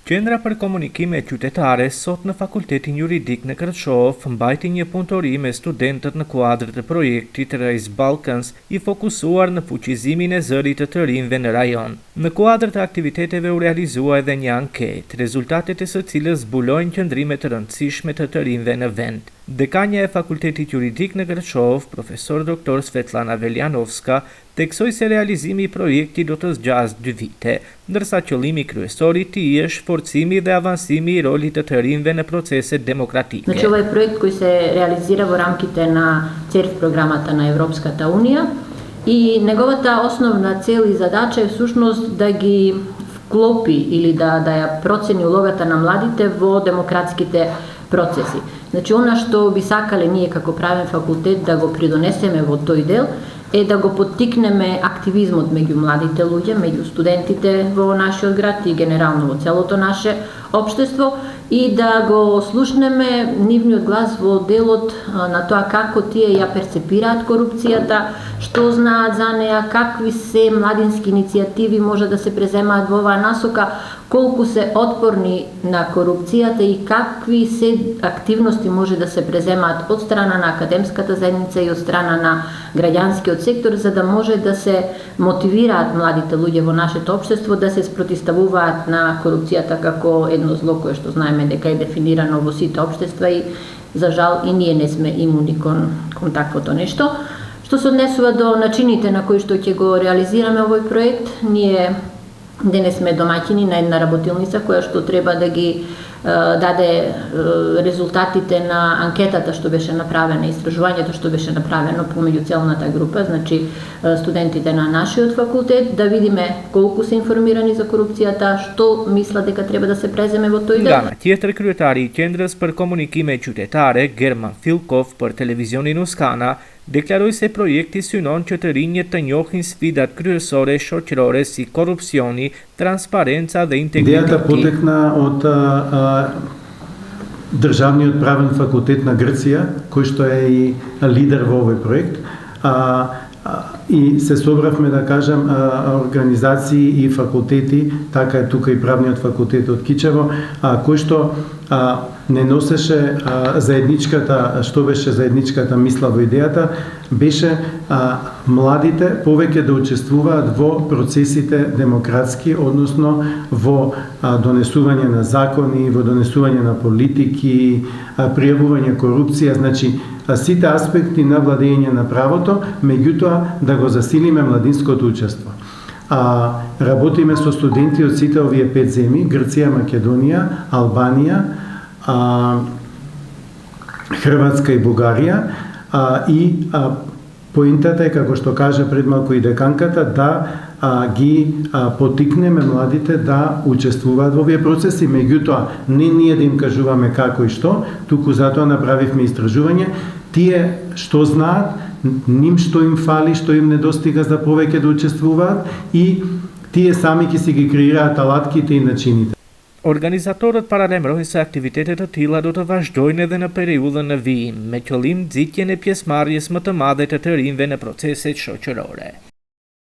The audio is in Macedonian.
Qendra për komunikime qytetare sot në Fakultetin Juridik në Kërçov mbajti një punëtori me studentët në kuadër të projektit Race Balkans i fokusuar në fuqizimin e zërit të rinjve në rajon. Në kuadër të aktiviteteve u realizua edhe një anketë, rezultatet e së cilës zbulojnë qëndrime të rëndësishme të rinjve në vend. Dekanja e Fakultetit Juridik në Kërçov, profesor dr. Svetlana Veljanovska, theksoi se realizimi i projektit do të zgjasë 2 vite, ndërsa qëllimi kryesor i tij është forcimi dhe avansimi i rolit të rinjve në proceset demokratike. Znači, ovaj projekt koji se realizira во рамките на CERF програмата на Европската унија и неговата основна цел и задача е всушност да ги вклопи или да ја процени улогата на младите во демократските процеси. Значи, она што би сакале ние како правен факултет да го придонесеме во тој дел е да го поттикнеме активизмот меѓу младите луѓе, меѓу студентите во нашиот град и генерално во целото наше општество и да го слушнеме нивниот глас во делот на тоа како тие ја перцепираат корупцијата, што знаат за неа, какви се младински иницијативи може да се преземаат во оваа насока, колку се отпорни на корупцијата и какви се активности може да се преземаат од страна на академската заедница и од страна на граѓанскиот сектор, за да може да се мотивираат младите луѓе во нашето општество да се спротивставуваат на корупцијата како едно зло кое што знаеме дека е дефинирано во сите општества и за жал и ние не сме имуни кон таквото нешто. Што се однесува до начините на кои што ќе го реализираме овој проект, ние денес сме домаќини на една работилница која што треба да ги даде резултатите на анкетата што беше направена, истражувањето што беше направено помеѓу целната група, значи студентите на нашиот факултет, да видиме колку се информирани за корупцијата, што мислат дека треба да се преземе во тој дел. Nga tjetër kryetari i Qendrës për Komunikime Qytetare, German Filkov, për televizionin Uskana, deklaroi se projekti synon që të rinjët të njohin sfidat kryesore shoqërore si korupcioni, transparenca dhe integriteti. Идејата потекна од Државниот правен факултет на Грција, кој што е и лидер во овој проект. И се собравме, да кажем, организации и факултети, така е тука и правниот факултет од Кичево, кој што не носеше заедничката, што беше заедничката мисла во идејата, беше младите повеќе да учествуваат во процесите демократски, односно во донесување на закони, во донесување на политики, пријавување корупција, значи сите аспекти на владење на правото, меѓутоа да го засилиме младинското учество. Работиме со студенти од сите овие 5 земји, Грција, Македонија, Албанија, Хрватска и Бугарија, и поинтата е, како што кажа пред малку и деканката, да ги потикнеме младите да учествуваат во овие процеси, меѓутоа не ние да им кажуваме како и што, туку затоа направивме истражување, тие што знаат, ним што им фали, што им недостига за повеќе да учествуваат и тие сами ќе си ги креираат алатките и начините. Organizatorët paralajmërojnë se aktivitetet të tilla do të vazhdojnë edhe në periudhën në vijim, me qëllim nxitjen e pjesëmarrjes më të madhe të rinjve në proceset shoqërore.